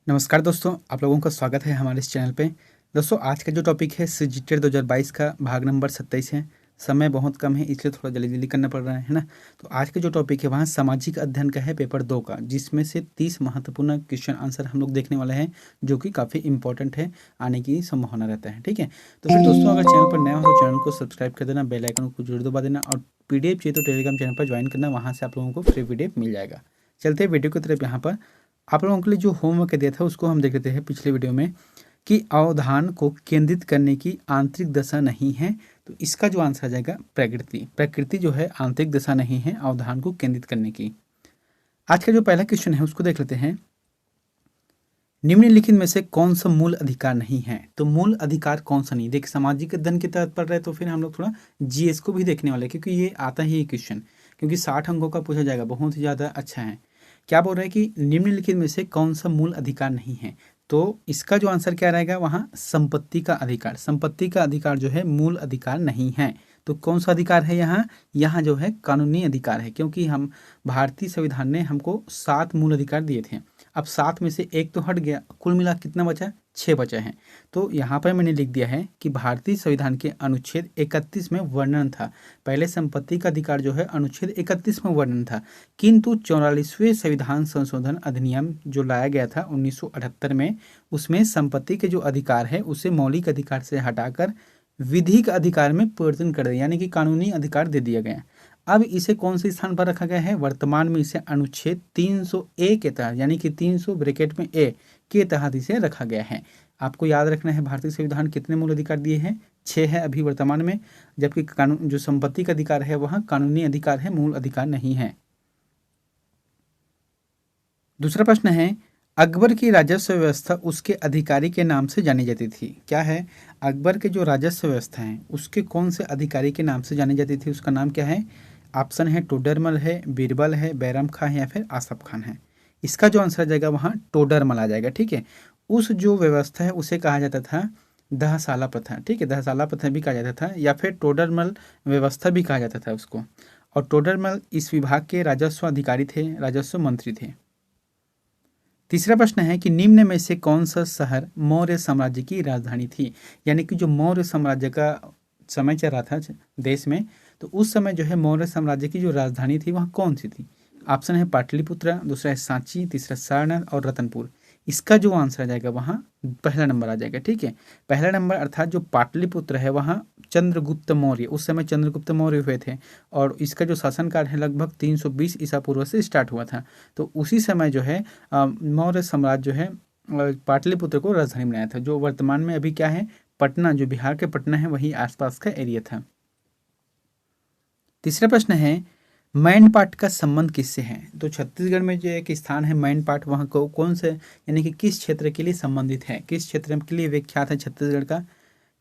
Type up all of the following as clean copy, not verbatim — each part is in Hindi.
नमस्कार दोस्तों, आप लोगों का स्वागत है हमारे इस चैनल पे। दोस्तों, आज का जो टॉपिक है सीजीटेट 2022 का भाग नंबर 27 है। समय बहुत कम है, इसलिए थोड़ा जल्दी-जल्दी करना पड़ रहा है ना? तो आज का जो टॉपिक है वहाँ सामाजिक अध्ययन का है, पेपर 2 का, जिसमें से 30 महत्वपूर्ण क्वेश्चन आंसर हम लोग देखने वाले हैं, जो कि काफ़ी इंपॉर्टेंट है, आने की संभावना रहता है, ठीक है? तो फिर दोस्तों, अगर चैनल पर नया हो तो चैनल को सब्सक्राइब कर देना, बेल आइकन को ज़रूर दबा देना और पीडीएफ चाहिए तो टेलीग्राम चैनल पर ज्वाइन करना, वहाँ से आप लोगों को फ्री पीडीएफ मिल जाएगा। चलते हैं वीडियो की तरफ। यहाँ पर आप लोगों के लिए जो होमवर्क दिया था उसको हम देख लेते हैं पिछले वीडियो में कि अवधान को केंद्रित करने की आंतरिक दशा नहीं है। तो इसका जो आंसर आ जाएगा प्रकृति। प्रकृति जो है आंतरिक दशा नहीं है अवधान को केंद्रित करने की। आज का जो पहला क्वेश्चन है उसको देख लेते हैं। निम्नलिखित में से कौन सा मूल अधिकार नहीं है? तो मूल अधिकार कौन सा नहीं? देखिए, सामाजिक अध्ययन के तहत पढ़ रहे तो फिर हम लोग थोड़ा जीएस को भी देखने वाले हैं, क्योंकि ये आता ही ये क्वेश्चन, क्योंकि 60 अंकों का पूछा जाएगा, बहुत ही ज़्यादा अच्छा है। क्या बोल रहे हैं कि निम्नलिखित में से कौन सा मूल अधिकार नहीं है? तो इसका जो आंसर क्या रहेगा वहाँ संपत्ति का अधिकार। संपत्ति का अधिकार जो है मूल अधिकार नहीं है। तो कौन सा अधिकार है यहाँ? यहाँ जो है कानूनी अधिकार है, क्योंकि हम भारतीय संविधान ने हमको 7 मूल अधिकार दिए थे। अब 7 में से एक तो हट गया, कुल मिला कितना बचा? 6 बचा है। तो यहाँ पर मैंने लिख दिया है कि भारतीय संविधान के अनुच्छेद 31 में वर्णन था। पहले संपत्ति का अधिकार जो है अनुच्छेद 31 में वर्णन था, किंतु 44वें संविधान संशोधन अधिनियम जो लाया गया था 1978 में, उसमें संपत्ति के जो अधिकार है उसे मौलिक अधिकार से हटाकर विधिक अधिकार में परिवर्तन कर दिया, यानी कि कानूनी अधिकार दे दिया गया। अब इसे कौन से स्थान पर रखा गया है? वर्तमान में इसे अनुच्छेद 300 ए के तहत, यानी कि 300 ब्रैकेट में ए के तहत इसे रखा गया है। आपको याद रखना है भारतीय संविधान कितने मूल अधिकार दिए हैं? 6 है अभी वर्तमान में, जबकि कानून जो संपत्ति का अधिकार है वहाँ कानूनी अधिकार है, मूल अधिकार नहीं है। दूसरा प्रश्न है, अकबर की राजस्व व्यवस्था उसके अधिकारी के नाम से जानी जाती थी। क्या है? अकबर के जो राजस्व व्यवस्था है उसके कौन से अधिकारी के नाम से जानी जाती थी? उसका नाम क्या है? ऑप्शन है टोडरमल है, बीरबल है, बैरम खां है या फिर आसफ खान है। इसका जो आंसर आ जाएगा वहाँ टोडरमल आ जाएगा, ठीक है। उस जो व्यवस्था है उसे कहा जाता था दहसाला प्रथा, ठीक है, दहसाला प्रथा भी कहा जाता था या फिर टोडरमल व्यवस्था भी कहा जाता था उसको। और टोडरमल इस विभाग के राजस्व अधिकारी थे, राजस्व मंत्री थे। तीसरा प्रश्न है कि निम्न में से कौन सा शहर मौर्य साम्राज्य की राजधानी थी? यानी कि जो मौर्य साम्राज्य का समय चल रहा था देश में, तो उस समय जो है मौर्य साम्राज्य की जो राजधानी थी वह कौन सी थी? ऑप्शन है पाटलिपुत्र, दूसरा है सांची, तीसरा सारनाथ और रतनपुर। इसका जो आंसर आ जाएगा वहाँ पहला नंबर आ जाएगा, ठीक है। पहला नंबर अर्थात जो पाटलिपुत्र है वहाँ चंद्रगुप्त मौर्य, उस समय चंद्रगुप्त मौर्य हुए थे और इसका जो शासनकाल है लगभग 320 ईसा पूर्व से स्टार्ट हुआ था। तो उसी समय जो है मौर्य साम्राज्य जो है पाटलिपुत्र को राजधानी बनाया था, जो वर्तमान में अभी क्या है, पटना, जो बिहार के पटना है वही आसपास का एरिया था। तीसरा प्रश्न है, मैनपाट का संबंध किससे है? तो छत्तीसगढ़ में जो एक स्थान है मैनपाट, वहाँ को कौन से, यानी कि किस क्षेत्र के लिए संबंधित है, किस क्षेत्र के लिए विख्यात है छत्तीसगढ़ का?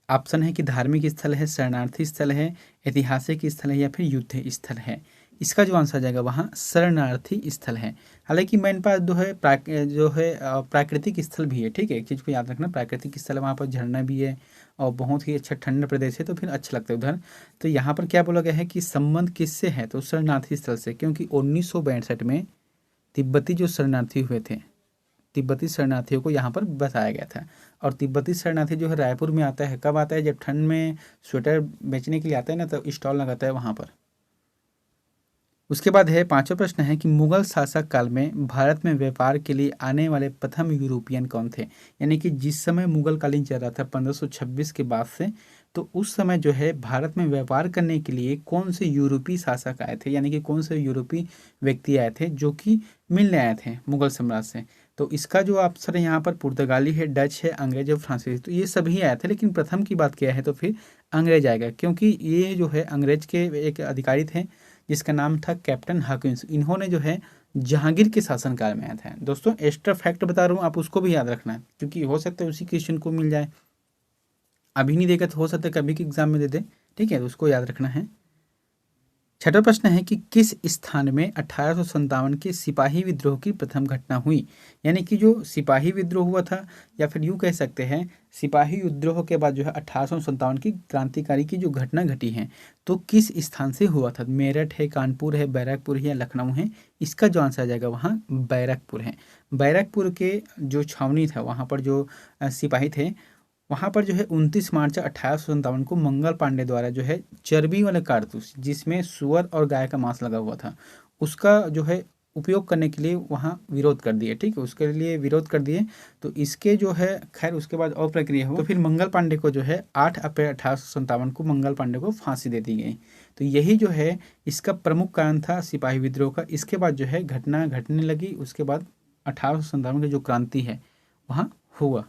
ऑप्शन है कि धार्मिक स्थल है, शरणार्थी स्थल है, ऐतिहासिक स्थल है या फिर युद्ध स्थल है। इसका जो आंसर आ जाएगा वहाँ शरणार्थी स्थल है। हालांकि मैनपाट जो है प्राकृतिक स्थल भी है, ठीक है, एक चीज़ को याद रखना, प्राकृतिक स्थल है, वहाँ पर झरना भी है और बहुत ही अच्छा ठंडा प्रदेश है, तो फिर अच्छा लगता है उधर। तो यहाँ पर क्या बोला गया है कि संबंध किससे है? तो शरणार्थी स्थल से, क्योंकि 1962 में तिब्बती जो शरणार्थी हुए थे, तिब्बती शरणार्थियों को यहाँ पर बसाया गया था। और तिब्बती शरणार्थी जो है रायपुर में आता है, कब आता है? जब ठंड में स्वेटर बेचने के लिए आता है ना, तो स्टॉल लगाता है वहाँ पर। उसके बाद है पांचवा प्रश्न है कि मुगल शासक काल में भारत में व्यापार के लिए आने वाले प्रथम यूरोपियन कौन थे? यानी कि जिस समय मुगल कालीन चल रहा था 1526 के बाद से, तो उस समय जो है भारत में व्यापार करने के लिए कौन से यूरोपीय शासक आए थे, यानी कि कौन से यूरोपीय व्यक्ति आए थे जो कि मिलने आए थे मुगल सम्राट से? तो इसका जो ऑप्शन है यहाँ पर पुर्तगाली है, डच है, अंग्रेज और फ्रांसीसी, तो ये सभी आए थे, लेकिन प्रथम की बात किया है तो फिर अंग्रेज आएगा, क्योंकि ये जो है अंग्रेज के एक अधिकारी थे जिसका नाम था कैप्टन हॉकिंस। इन्होंने जो है जहांगीर के शासनकाल में आया था। दोस्तों, एक्स्ट्रा फैक्ट बता रहा हूँ, आप उसको भी याद रखना है, क्योंकि हो सकता है उसी क्वेश्चन को मिल जाए। अभी नहीं देगा तो हो सकता है कभी के एग्जाम में दे दे, ठीक है, तो उसको याद रखना है। छठा प्रश्न है कि किस स्थान में 1857 के सिपाही विद्रोह की प्रथम घटना हुई। यानी कि जो सिपाही विद्रोह हुआ था, या फिर यूँ कह सकते हैं सिपाही विद्रोह के बाद जो है 1857 की क्रांतिकारी की जो घटना घटी है, तो किस स्थान से हुआ था। मेरठ है, कानपुर है, बैरकपुर है या लखनऊ है। इसका जो आंसर आ जाएगा वहाँ बैरकपुर है। बैरकपुर के जो छावनी था वहाँ पर जो सिपाही थे, वहाँ पर जो है 29 मार्च 1857 को मंगल पांडे द्वारा जो है चर्बी वाले कारतूस, जिसमें सुअर और गाय का मांस लगा हुआ था, उसका जो है उपयोग करने के लिए वहाँ विरोध कर दिए। ठीक है, उसके लिए विरोध कर दिए। तो इसके जो है खैर उसके बाद और प्रक्रिया हुआ, तो फिर मंगल पांडे को जो है 8 अप्रैल 1857 को मंगल पांडे को फांसी दे दी गई। तो यही जो है इसका प्रमुख कारण था सिपाही विद्रोह का। इसके बाद जो है घटना घटने लगी, उसके बाद 1857 की जो क्रांति है वहाँ हुआ।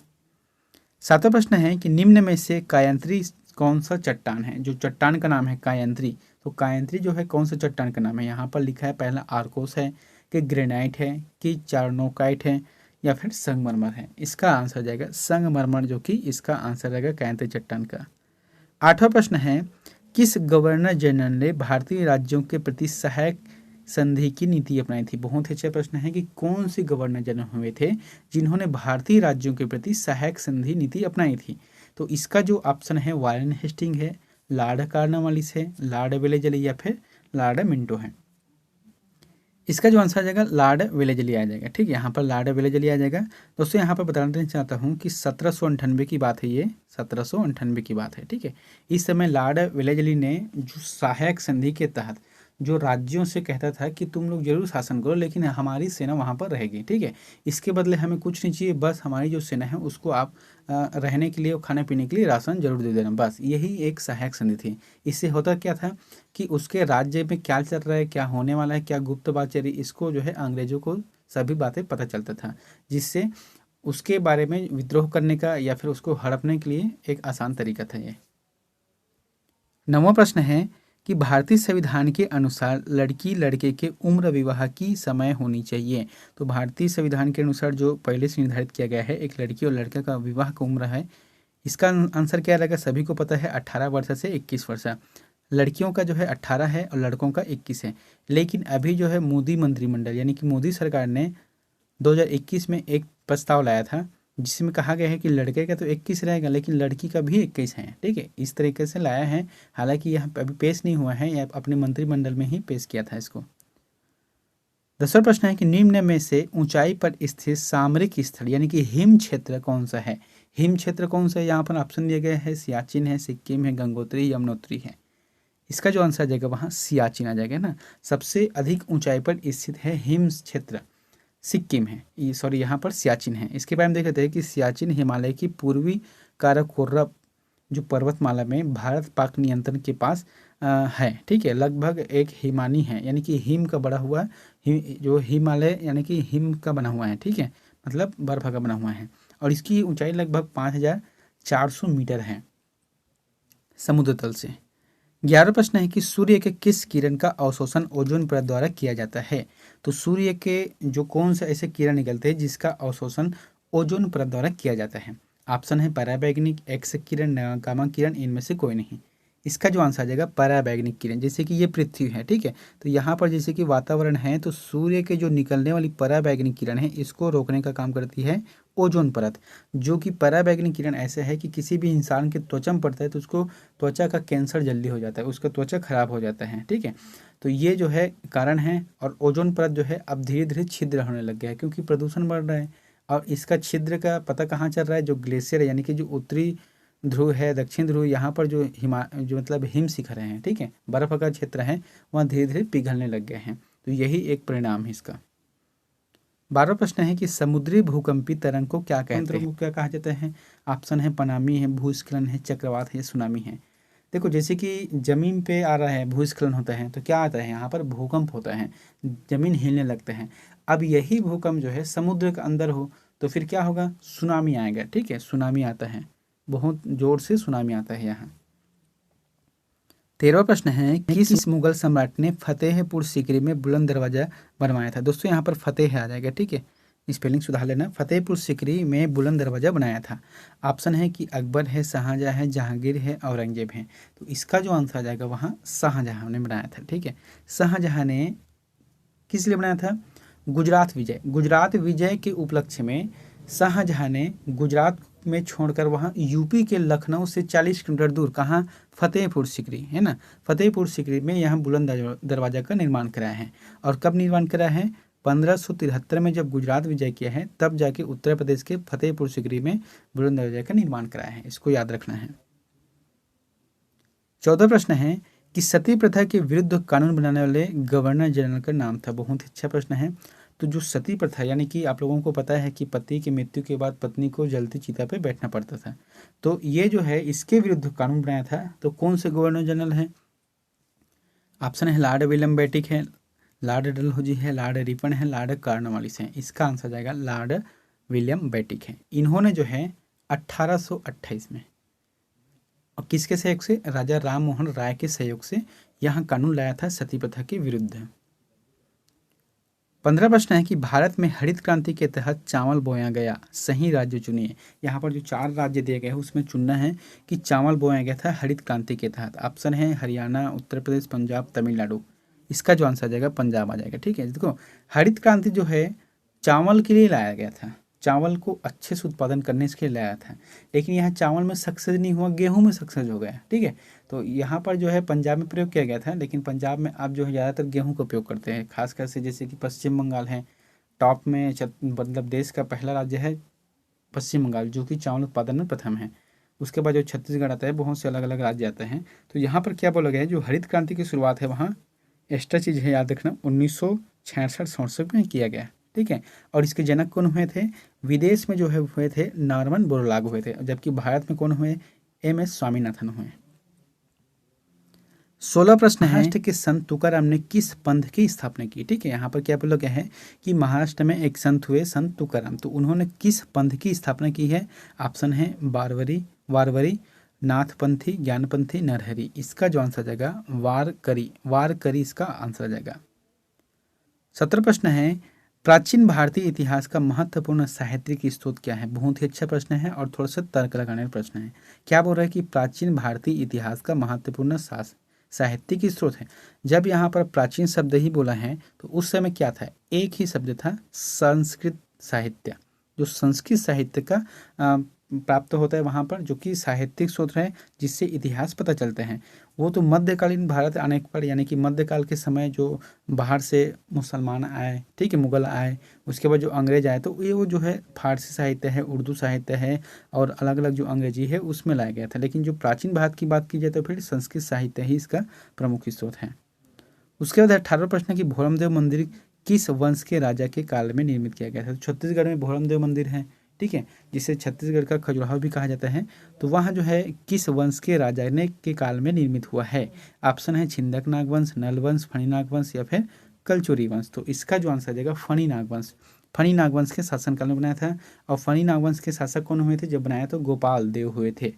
सातवां प्रश्न है कि निम्न में से कायंत्री कौन सा चट्टान है। जो चट्टान का नाम है कायंत्री, तो कायंत्री जो है कौन सा चट्टान का नाम है। यहाँ पर लिखा है पहला आर्कोस है, कि ग्रेनाइट है, कि चारनोकाइट है, या फिर संगमरमर है। इसका आंसर जाएगा संगमरमर, जो कि इसका आंसर रहेगा कायंत्री चट्टान का। आठवां प्रश्न है किस गवर्नर जनरल ने भारतीय राज्यों के प्रति सहायक संधि की नीति अपनाई थी। बहुत ही अच्छा प्रश्न है कि कौन से गवर्नर जनरल हुए थे जिन्होंने भारतीय राज्यों के प्रति सहायक संधि नीति अपनाई थी। तो इसका जो ऑप्शन है वारेन हेस्टिंग है, लॉर्ड कॉर्नवालिस है, लॉर्ड वेलेजली या फिर लॉर्ड मिंटो है। इसका जो आंसर आ जाएगा लॉर्ड वेलेजली आ जाएगा। ठीक है, यहाँ पर लॉर्ड वेलेजली आ जाएगा। दोस्तों यहाँ पर बताना चाहता हूँ कि 1798 की बात है, ये 1798 की बात है। ठीक है, इस समय लॉर्ड वेलेजली ने जो सहायक संधि के तहत जो राज्यों से कहता था कि तुम लोग जरूर शासन करो, लेकिन हमारी सेना वहाँ पर रहेगी। ठीक है, इसके बदले हमें कुछ नहीं चाहिए, बस हमारी जो सेना है उसको आप रहने के लिए और खाने पीने के लिए राशन जरूर दे देना। बस यही एक सहायक संधि थी। इससे होता क्या था कि उसके राज्य में क्या चल रहा है, क्या होने वाला है, क्या गुप्त बात चल रही, इसको जो है अंग्रेजों को सभी बातें पता चलता था, जिससे उसके बारे में विद्रोह करने का या फिर उसको हड़पने के लिए एक आसान तरीका था ये। नौवां प्रश्न है कि भारतीय संविधान के अनुसार लड़की लड़के के उम्र विवाह की समय होनी चाहिए। तो भारतीय संविधान के अनुसार जो पहले से निर्धारित किया गया है एक लड़की और लड़के का विवाह का उम्र है, इसका आंसर क्या रहेगा। सभी को पता है 18 वर्ष से 21 वर्ष। लड़कियों का जो है 18 है और लड़कों का 21 है। लेकिन अभी जो है मोदी मंत्रिमंडल यानी कि मोदी सरकार ने 2021 में एक प्रस्ताव लाया था, जिसमें कहा गया है कि लड़के का तो 21 रहेगा लेकिन लड़की का भी 21 है। ठीक है, इस तरीके से लाया है। हालांकि यह अभी पेश नहीं हुआ है, यह अपने मंत्रिमंडल में ही पेश किया था इसको। 10वां प्रश्न है कि निम्न में से ऊंचाई पर स्थित सामरिक स्थल यानी कि हिम क्षेत्र कौन सा है। हिम क्षेत्र कौन सा है, यहाँ पर ऑप्शन दिए गए हैं सियाचिन है, सिक्किम है, गंगोत्री, यमुनोत्री है। इसका जो आंसर आ जाएगा वहाँ सियाचिन आ जाएगा ना। सबसे अधिक ऊंचाई पर स्थित है हिम क्षेत्र सिक्किम है, सॉरी यहाँ पर सियाचिन है। इसके बारे में देख लेते हैं कि सियाचिन हिमालय की पूर्वी काराकोरम जो पर्वतमाला में भारत पाक नियंत्रण के पास है। ठीक है, लगभग एक हिमानी है यानी कि हिम का बड़ा हुआ जो हिमालय यानी कि हिम का बना हुआ है। ठीक है, मतलब बर्फ का बना हुआ है और इसकी ऊंचाई लगभग 5400 मीटर है समुद्र तल से। 11वां प्रश्न है कि सूर्य के किस किरण का अवशोषण ओजोन परत द्वारा किया जाता है। तो सूर्य के जो कौन से ऐसे किरण निकलते हैं जिसका अवशोषण ओजोन परत द्वारा किया जाता है। ऑप्शन है पराबैंगनी, एक्स किरण, गामा किरण, इनमें से कोई नहीं। इसका जो आंसर आ जाएगा पराबैंगनिक किरण। जैसे कि ये पृथ्वी है, ठीक है, तो यहाँ पर जैसे कि वातावरण है तो सूर्य के जो निकलने वाली पराबैंगनिक किरण है इसको रोकने का काम करती है ओजोन परत। जो कि पराबैंगनिक किरण ऐसे है कि किसी भी इंसान के त्वचा में पड़ता है तो उसको त्वचा का कैंसर जल्दी हो जाता है, उसका त्वचा खराब हो जाता है। ठीक है, तो ये जो है कारण है। और ओजोन परत जो है अब धीरे धीरे छिद्र होने लग गया है क्योंकि प्रदूषण बढ़ रहा है। और इसका छिद्र का पता कहाँ चल रहा है, जो ग्लेशियर है यानी कि जो उत्तरी ध्रुव है, दक्षिण ध्रुव, यहाँ पर जो मतलब हिम शिखर हैं, ठीक है, बर्फ का क्षेत्र है, वहाँ धीरे धीरे पिघलने लग गए हैं। तो यही एक परिणाम है इसका। 12वां प्रश्न है कि समुद्री भूकंपी तरंग को क्या कहते हैं। क्या कहा जाता है। ऑप्शन है पनामी है, भूस्खलन है, चक्रवात है, सुनामी है। देखो जैसे कि जमीन पे आ रहा है, भूस्खलन होता है तो क्या आता है, यहाँ पर भूकंप होता है, जमीन हिलने लगते हैं। अब यही भूकंप जो है समुद्र के अंदर हो तो फिर क्या होगा, सुनामी आएगा। ठीक है, सुनामी आता है, बहुत जोर से सुनामी आता है यहाँ। 13वां प्रश्न है किस मुगल सम्राट ने फतेहपुर सीकरी में बुलंद दरवाजा बनवाया था। दोस्तों यहाँ पर फतेह आ जाएगा। ठीक है, स्पेलिंग सुधार लेना। फतेहपुर सीकरी में बुलंद दरवाजा बनाया था। ऑप्शन है कि अकबर है, शाहजहाँ है, जहांगीर है, औरंगजेब है। तो इसका जो आंसर आ जाएगा वहाँ शाहजहाँ ने बनाया था। ठीक है, शाहजहाँ ने किस लिए बनाया था? गुजरात विजय के उपलक्ष्य में शाहजहाँ ने गुजरात में छोड़कर वहाँ यूपी के लखनऊ से 40 किलोमीटर दूर, कहाँ? फतेहपुर सीकरी, है ना, फतेहपुर सीकरी में यहाँ बुलंद दरवाजा का निर्माण कराया है। और कब निर्माण कराया है? 1573 में जब गुजरात विजय किया है तब जाके उत्तर प्रदेश के फतेहपुर सीकरी में बुलंद दरवाजा का निर्माण कराया है। इसको याद रखना है। 14 प्रश्न है कि सती प्रथा के विरुद्ध कानून बनाने वाले गवर्नर जनरल का नाम था। बहुत ही अच्छा प्रश्न है। तो जो सती प्रथा, यानी कि आप लोगों को पता है कि पति की मृत्यु के बाद पत्नी को जलती चिता पे बैठना पड़ता था, तो ये जो है इसके विरुद्ध कानून बनाया था। तो कौन से गवर्नर जनरल है? ऑप्शन है लॉर्ड विलियम बेटिक है, लॉर्ड डलहौजी है, लॉर्ड रिपन है, लॉर्ड कॉर्नवालिस है। इसका आंसर जाएगा लॉर्ड विलियम बेटिक है। इन्होंने जो है 1828 में, और किसके सहयोग से? राजा राम मोहन राय के सहयोग से यहाँ कानून लाया था सती प्रथा के विरुद्ध। 15 प्रश्न है कि भारत में हरित क्रांति के तहत चावल बोया गया, सही राज्य चुनिए। यहाँ पर जो 4 राज्य दिए गए हैं उसमें चुनना है कि चावल बोया गया था हरित क्रांति के तहत। ऑप्शन है हरियाणा, उत्तर प्रदेश, पंजाब, तमिलनाडु। इसका जो आंसर आ जाएगा पंजाब आ जाएगा। ठीक है, देखो हरित क्रांति जो है चावल के लिए लाया गया था, चावल को अच्छे से उत्पादन करने के लिए लाया था, लेकिन यहाँ चावल में सक्सेस नहीं हुआ, गेहूं में सक्सेस हो गया। ठीक है, तो यहाँ पर जो है पंजाब में प्रयोग किया गया था, लेकिन पंजाब में आप जो है ज़्यादातर गेहूं का उपयोग करते हैं, खासकर से जैसे कि पश्चिम बंगाल है टॉप में, मतलब देश का पहला राज्य है पश्चिम बंगाल, जो कि चावल उत्पादन में प्रथम है। उसके बाद जो छत्तीसगढ़ आता है, बहुत से अलग अलग राज्य आते हैं। तो यहाँ पर क्या बोला गया है, जो हरित क्रांति की शुरुआत है वहाँ एक्स्ट्रा चीज़ है याद रखना, 1966-67 में किया गया। ठीक है, और इसके जनक कौन हुए थे? विदेश में जो है हुए थे नॉर्मन बोरलाग हुए थे, जबकि भारत में कौन हुए? MS स्वामीनाथन हुए। 16 प्रश्न है, महाराष्ट्र के संत तुकाराम ने किस पंथ की स्थापना की? ठीक है, यहाँ पर क्या बोला गया है कि महाराष्ट्र में एक संत हुए संत तुकाराम, तो उन्होंने किस पंथ की स्थापना की है? ऑप्शन है वारवरी, नाथपंथी, ज्ञानपंथी, नरहरि। इसका जो आंसर आ जाएगा वारकरी इसका आंसर आ जाएगा। 17 प्रश्न है, प्राचीन भारतीय इतिहास का महत्वपूर्ण साहित्यिक स्रोत क्या है? बहुत ही अच्छा प्रश्न है और थोड़ा सा तर्क लगाने का प्रश्न है। क्या बोल रहा है कि प्राचीन भारतीय इतिहास का महत्वपूर्ण साहित्यिक स्रोत है। जब यहाँ पर प्राचीन शब्द ही बोला है तो उस समय क्या था? एक ही शब्द था, संस्कृत साहित्य। जो संस्कृत साहित्य का प्राप्त होता है वहाँ पर, जो कि साहित्यिक स्रोत है जिससे इतिहास पता चलते हैं, वो तो मध्यकालीन भारत आने पर, यानी कि मध्यकाल के समय जो बाहर से मुसलमान आए, ठीक है, मुगल आए, उसके बाद जो अंग्रेज आए, तो ये वो जो है फारसी साहित्य है, उर्दू साहित्य है और अलग अलग जो अंग्रेजी है उसमें लाया गया था। लेकिन जो प्राचीन भारत की बात की जाए तो फिर संस्कृत साहित्य ही इसका प्रमुख स्रोत है। उसके बाद 18 प्रश्न की भोरमदेव मंदिर किस वंश के राजा के काल में निर्मित किया गया था? तो छत्तीसगढ़ में भोरमदेव मंदिर है, ठीक है, जिसे छत्तीसगढ़ का खजुराहो भी कहा जाता है। तो वहाँ जो है किस वंश के राजा ने के काल में निर्मित हुआ है? ऑप्शन है छिंदक नागवंश, नलवंश, फणी नागवंश या फिर कलचुरी वंश। तो इसका जो आंसर आ जाएगा फणी नागवंश। फणी नागवंश के शासनकाल में बनाया था। और फणी नागवंश के शासक कौन हुए थे? जब बनाया तो गोपाल देव हुए थे,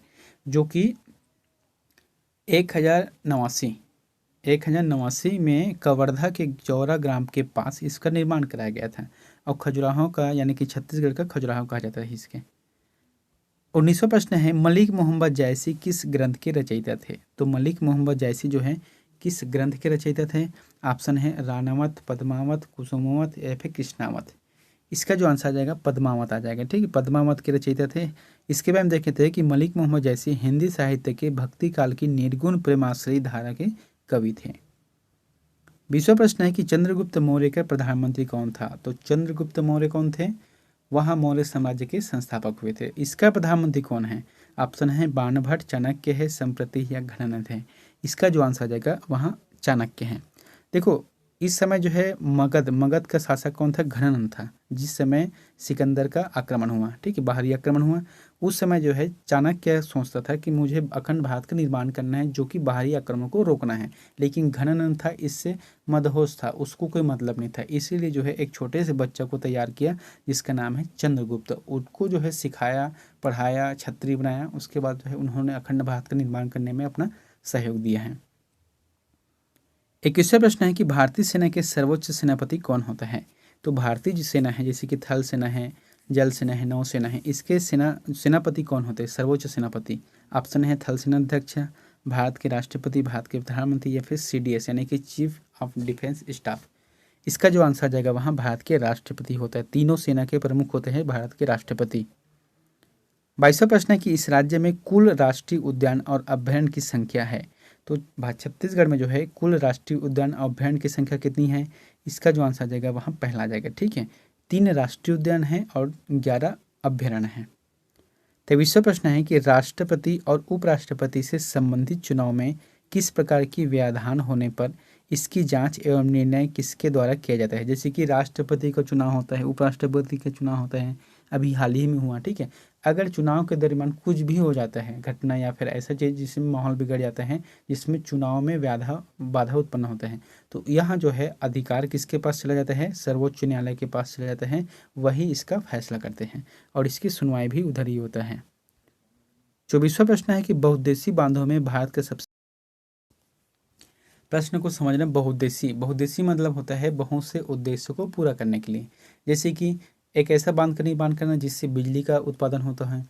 जो कि 1089 में कवर्धा के जौरा ग्राम के पास इसका निर्माण कराया गया था। और खजुराहो का, यानी कि छत्तीसगढ़ का खजुराहो कहा जाता है इसके। 19वां प्रश्न है, मलिक मोहम्मद जैसी किस ग्रंथ के रचयिता थे? तो मलिक मोहम्मद जैसी जो है किस ग्रंथ के रचयिता थे? ऑप्शन है रानावत, पद्मावत, कुसुमावत या फिर कृष्णावत। इसका जो आंसर आ जाएगा पद्मावत आ जाएगा। ठीक है, पद्मावत के रचयिता थे। इसके बाद हम देखे थे कि मलिक मोहम्मद जैसी हिंदी साहित्य के भक्ति काल की निर्गुण प्रेमाश्रयी धारा के कवि थे। 20वां प्रश्न है कि चंद्रगुप्त मौर्य का प्रधानमंत्री कौन था? तो चंद्रगुप्त मौर्य कौन थे? वहाँ मौर्य साम्राज्य के संस्थापक हुए थे। इसका प्रधानमंत्री कौन है? ऑप्शन है बाणभट्ट, चाणक्य है, संप्रति या घनानंद है। इसका जो आंसर आ जाएगा वहाँ चाणक्य है। देखो इस समय जो है मगध का शासक कौन था? घनानंद था, जिस समय सिकंदर का आक्रमण हुआ, ठीक है, बाहरी आक्रमण हुआ, उस समय जो है चाणक्य सोचता था कि मुझे अखंड भारत का निर्माण करना है, जो कि बाहरी आक्रमण को रोकना है। लेकिन घनानंद था इससे मदहोश था, उसको कोई मतलब नहीं था, इसीलिए जो है एक छोटे से बच्चा को तैयार किया जिसका नाम है चंद्रगुप्त। उसको जो है सिखाया, पढ़ाया, छत्री बनाया। उसके बाद जो है उन्होंने अखंड भारत का निर्माण करने में अपना सहयोग दिया है। 21वां प्रश्न है कि भारतीय सेना के सर्वोच्च सेनापति कौन होता है? तो भारतीय जो सेना है, जैसे कि थल सेना है, जल सेना है, नौसेना है, इसके सेनापति कौन होते हैं? सर्वोच्च सेनापति। ऑप्शन है थल सेनाध्यक्ष, भारत के राष्ट्रपति, भारत के प्रधानमंत्री, या फिर CDS यानी कि चीफ ऑफ डिफेंस स्टाफ। इसका जो आंसर आ जाएगा वहाँ भारत के राष्ट्रपति होता है। तीनों सेना के प्रमुख होते हैं भारत के राष्ट्रपति। 22वां प्रश्न है कि इस राज्य में कुल राष्ट्रीय उद्यान और अभयारण्य की संख्या है। तो छत्तीसगढ़ में जो है कुल राष्ट्रीय उद्यान और अभयारण्य की संख्या कितनी है? इसका जो आंसर आ जाएगा वहाँ पहला आ जाएगा। ठीक है, 3 राष्ट्रीय उद्यान हैं और 11 अभयारण्य हैं। 23वां प्रश्न है कि राष्ट्रपति और उपराष्ट्रपति से संबंधित चुनाव में किस प्रकार की व्यवधान होने पर इसकी जांच एवं निर्णय किसके द्वारा किया जाता है? जैसे कि राष्ट्रपति का चुनाव होता है, उपराष्ट्रपति का चुनाव होता है, अभी हाल ही में हुआ। ठीक है, अगर चुनाव के दरमियान कुछ भी हो जाता है घटना या फिर ऐसा चीज़ जिसमें माहौल बिगड़ जाता है, जिसमें चुनाव में बाधा उत्पन्न होता है, तो यहाँ जो है अधिकार किसके पास चला जाता है? सर्वोच्च न्यायालय के पास चला जाता है, वही इसका फैसला करते हैं और इसकी सुनवाई भी उधर ही होता है। 24वां प्रश्न है कि बहुउद्देशीय बांधों में भारत का सबसे, प्रश्न को समझना। बहुउद्देशीय मतलब होता है बहुत से उद्देश्यों को पूरा करने के लिए। जैसे कि एक ऐसा बांध का निर्माण करना जिससे बिजली का उत्पादन होता है,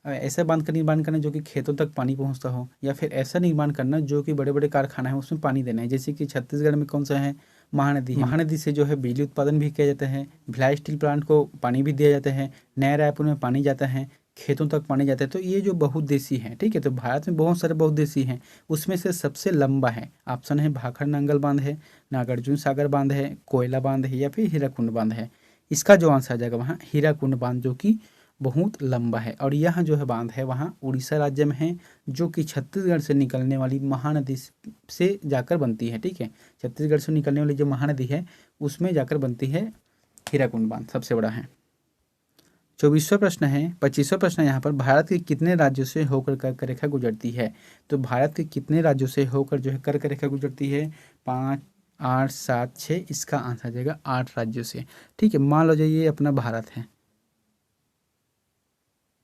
ऐसा बांध का निर्माण करना जो कि खेतों तक पानी पहुंचता हो, या फिर ऐसा निर्माण करना जो कि बड़े बड़े कारखाना है उसमें पानी देना है। जैसे कि छत्तीसगढ़ में कौन सा है? महानदी है। महानदी से जो है बिजली उत्पादन भी किया जाता है, भिलाई स्टील प्लांट को पानी भी दिया जाता है, नया रायपुर में पानी जाता है, खेतों तक पानी जाता है। तो ये जो बहुउद्देशीय है, ठीक है, तो भारत में बहुत सारे बहुउद्देशीय हैं, उसमें से सबसे लंबा है, ऑप्शन है भाखड़ नांगल बांध है, नागार्जुन सागर बांध है, कोयला बांध है, या फिर हीराकुंड बांध है। इसका जो आंसर आ जाएगा वहाँ हीराकुंड बांध, जो कि बहुत लंबा है। और यह जो है बांध है वहाँ उड़ीसा राज्य में है, जो कि छत्तीसगढ़ से निकलने वाली महानदी से जाकर बनती है। ठीक है, छत्तीसगढ़ से निकलने वाली जो महानदी है उसमें जाकर बनती है हीराकुंड बांध, सबसे बड़ा है। 24वां प्रश्न है, 25वां प्रश्न यहाँ पर भारत के कितने राज्यों से होकर कर्क रेखा गुजरती है? तो भारत के कितने राज्यों से होकर जो है कर्क रेखा गुजरती है? 5, 8, 7, 6। इसका आंसर आ जाएगा 8 राज्यों से। ठीक है, मान लो जो ये अपना भारत है,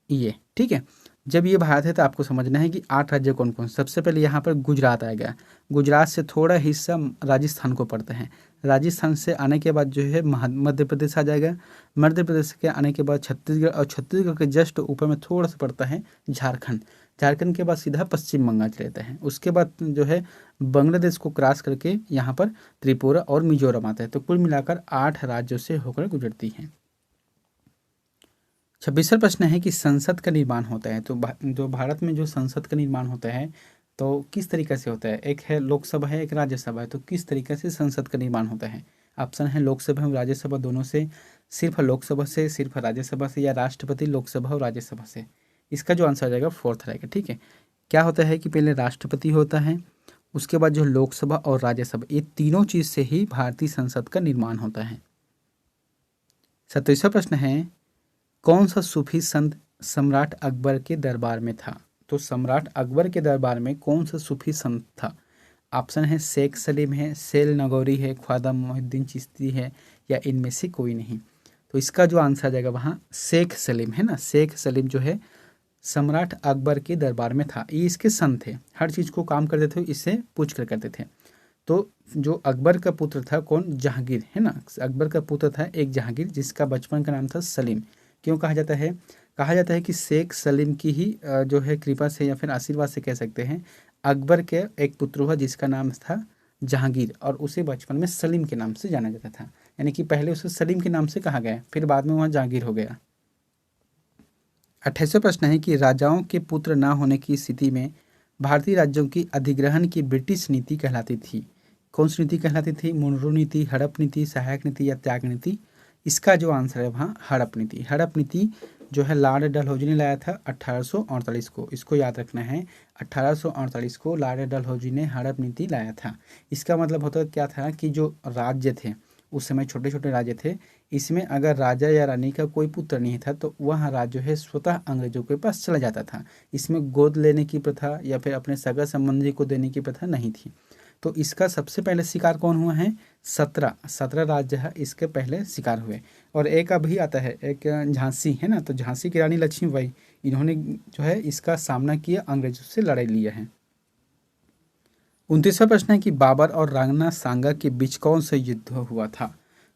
ये ठीक है, जब ये भारत है तो आपको समझना है कि 8 राज्य कौन कौन। सबसे पहले यहाँ पर गुजरात आएगा, गुजरात से थोड़ा हिस्सा राजस्थान को पड़ता है, राजस्थान से आने के बाद जो है मध्य प्रदेश आ जाएगा, मध्य प्रदेश के आने के बाद छत्तीसगढ़, और छत्तीसगढ़ के जस्ट ऊपर में थोड़ा सा पड़ता है झारखंड, झारखंड के बाद सीधा पश्चिम बंगाल चले जाता है। उसके बाद जो है बांग्लादेश को क्रॉस करके यहाँ पर त्रिपुरा और मिजोरम आता है। तो कुल मिलाकर 8 राज्यों से होकर गुजरती है। 26वां प्रश्न है कि संसद का निर्माण होता है, तो जो भारत में जो संसद का निर्माण होता है तो किस तरीके से होता है? एक है लोकसभा है, एक राज्यसभा है, तो किस तरीके से संसद का निर्माण होता है? ऑप्शन है लोकसभा और राज्यसभा दोनों से, सिर्फ लोकसभा से, सिर्फ राज्यसभा से, या राष्ट्रपति लोकसभा और राज्यसभा से। इसका जो आंसर आ जाएगा 4th रहेगा। ठीक है, क्या होता है कि पहले राष्ट्रपति होता है, उसके बाद जो लोकसभा और राज्यसभा, ये तीनों चीज़ से ही भारतीय संसद का निर्माण होता है। 27वां प्रश्न है, कौन सा सूफी संत सम्राट अकबर के दरबार में था? तो सम्राट अकबर के दरबार में कौन सा सूफी संत था? ऑप्शन है शेख सलीम है, सेल नगौरी है, ख्वाजा मोहिउद्दीन चिश्ती है, या इनमें से कोई नहीं। तो इसका जो आंसर आ जाएगा वहाँ शेख सलीम है ना, शेख सलीम जो है सम्राट अकबर के दरबार में था। ये इसके संत थे, हर चीज़ को काम करते थे, इससे पूछ कर करते थे। तो जो अकबर का पुत्र था कौन? जहांगीर है ना, अकबर का पुत्र था एक जहांगीर, जिसका बचपन का नाम था सलीम। क्यों कहा जाता है? कहा जाता है कि शेख सलीम की ही जो है कृपा से या फिर आशीर्वाद से कह सकते हैं, अकबर के एक पुत्र हुआ जिसका नाम था जहांगीर, और उसे बचपन में सलीम के नाम से जाना जाता था। यानी कि पहले उसे सलीम के नाम से कहा गया, फिर बाद में वहाँ जहांगीर हो गया। 28वां प्रश्न है कि राजाओं के पुत्र ना होने की स्थिति में भारतीय राज्यों की अधिग्रहण की ब्रिटिश नीति कहलाती थी। कौन सी नीति कहलाती थी? मुनरो नीति, हड़प नीति, सहायक नीति, या त्याग नीति? इसका जो आंसर है वहाँ हड़प नीति। हड़प नीति जो है लॉर्ड डलहौजी ने लाया था 1848 को, इसको याद रखना है, 1848 को लॉर्ड डलहौजी ने हड़प नीति लाया था। इसका मतलब होता क्या था कि जो राज्य थे उस समय, छोटे छोटे राज्य थे, इसमें अगर राजा या रानी का कोई पुत्र नहीं था तो वह राज्य है स्वतः अंग्रेजों के पास चला जाता था। इसमें गोद लेने की प्रथा या फिर अपने सगा संबंधी को देने की प्रथा नहीं थी। तो इसका सबसे पहले शिकार कौन हुआ है? 17 राज्य है इसके पहले शिकार हुए। और एक अभी आता है, एक झांसी है ना, तो झांसी की रानी लक्ष्मीबाई, इन्होंने जो है इसका सामना किया, अंग्रेजों से लड़ाई लिया है। 29वां प्रश्न है कि बाबर और राणा सांगा के बीच कौन सा युद्ध हुआ था?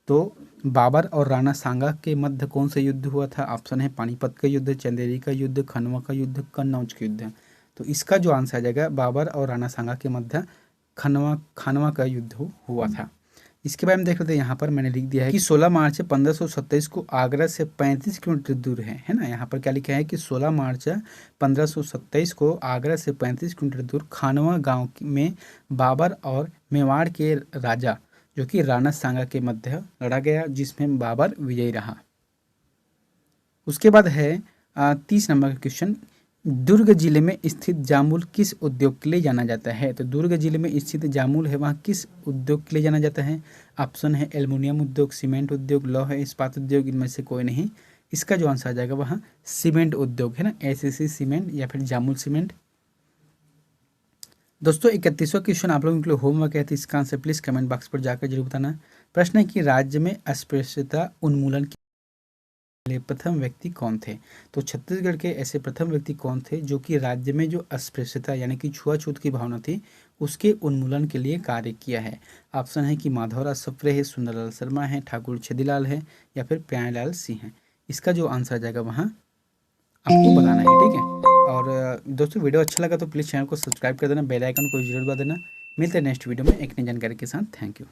तो बाबर और राणा सांगा के मध्य कौन सा युद्ध हुआ था? ऑप्शन है पानीपत का युद्ध, चंदेरी का युद्ध, खनवा का युद्ध, कन्नौज का युद्ध। तो इसका जो आंसर आ जाएगा बाबर और राणा सांगा के मध्य खनवा का युद्ध हुआ था। इसके बारे में देख लेते हैं। यहाँ पर मैंने लिख दिया है कि 16 मार्च 1527 को आगरा से 35 किलोमीटर दूर है ना। यहाँ पर क्या लिखा है कि 16 मार्च 1527 को आगरा से 35 किलोमीटर दूर खानवा गांव में बाबर और मेवाड़ के राजा जो कि राणा सांगा के मध्य लड़ा गया, जिसमें बाबर विजयी रहा। उसके बाद है 30 नंबर का क्वेश्चन, दुर्ग जिले में स्थित जामुल किस उद्योग के लिए जाना जाता है? तो दुर्ग जिले में स्थित जामुल है वहाँ किस उद्योग के लिए जाना जाता है? ऑप्शन है एल्युमिनियम उद्योग, सीमेंट उद्योग, लौह इस्पात उद्योग, इनमें से कोई नहीं। इसका जो आंसर आ जाएगा वहाँ सीमेंट उद्योग है ना, एसएससी सीमेंट या फिर जामुल सीमेंट। दोस्तों 31वां क्वेश्चन आप लोगों के लिए होमवर्क है, तो इसका आंसर प्लीज कमेंट बॉक्स पर जाकर जरूर बताना। प्रश्न है कि राज्य में अस्पृश्यता उन्मूलन के प्रथम व्यक्ति कौन थे? तो छत्तीसगढ़ के ऐसे प्रथम व्यक्ति कौन थे जो कि राज्य में जो अस्पृश्यता यानी कि छुआछूत की भावना थी उसके उन्मूलन के लिए कार्य किया है? ऑप्शन है कि माधवराव सप्रे है, सुंदरलाल शर्मा है, ठाकुर छेदीलाल है या फिर प्यारेलाल सिंह है। इसका जो आंसर आ जाएगा वहाँ आपको बताना है, ठीक है। और दोस्तों वीडियो अच्छा लगा तो प्लीज़ चैनल को सब्सक्राइब कर देना, बेल आइकन को जरूर दबा देना। मिलते हैं नेक्स्ट वीडियो में एक नई जानकारी के साथ। Thank you.